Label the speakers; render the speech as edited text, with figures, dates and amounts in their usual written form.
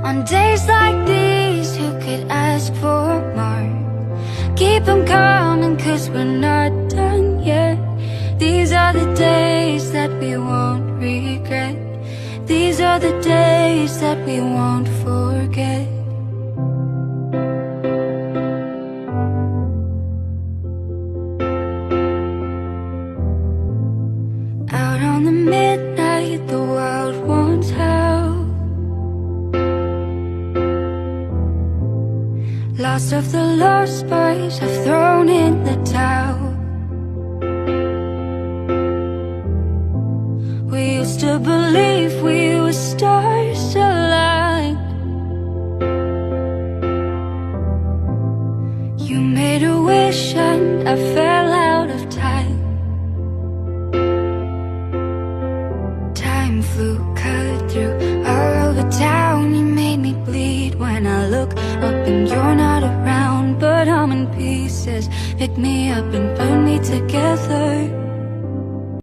Speaker 1: On days like these, who could ask for more? Keep them coming, 'cause we're not done yet. These are the days that we won't regret. These are the days that we won't forget. Out on the midnight, the world wants help. Lost of the lost boys have thrown in the towel. We used to believe we were stars aligned. You made a wish and I fell out of time. Time flew, cut through all over town. You made me bleed when I look up and you're not around. But I'm in pieces, pick me up and put me together.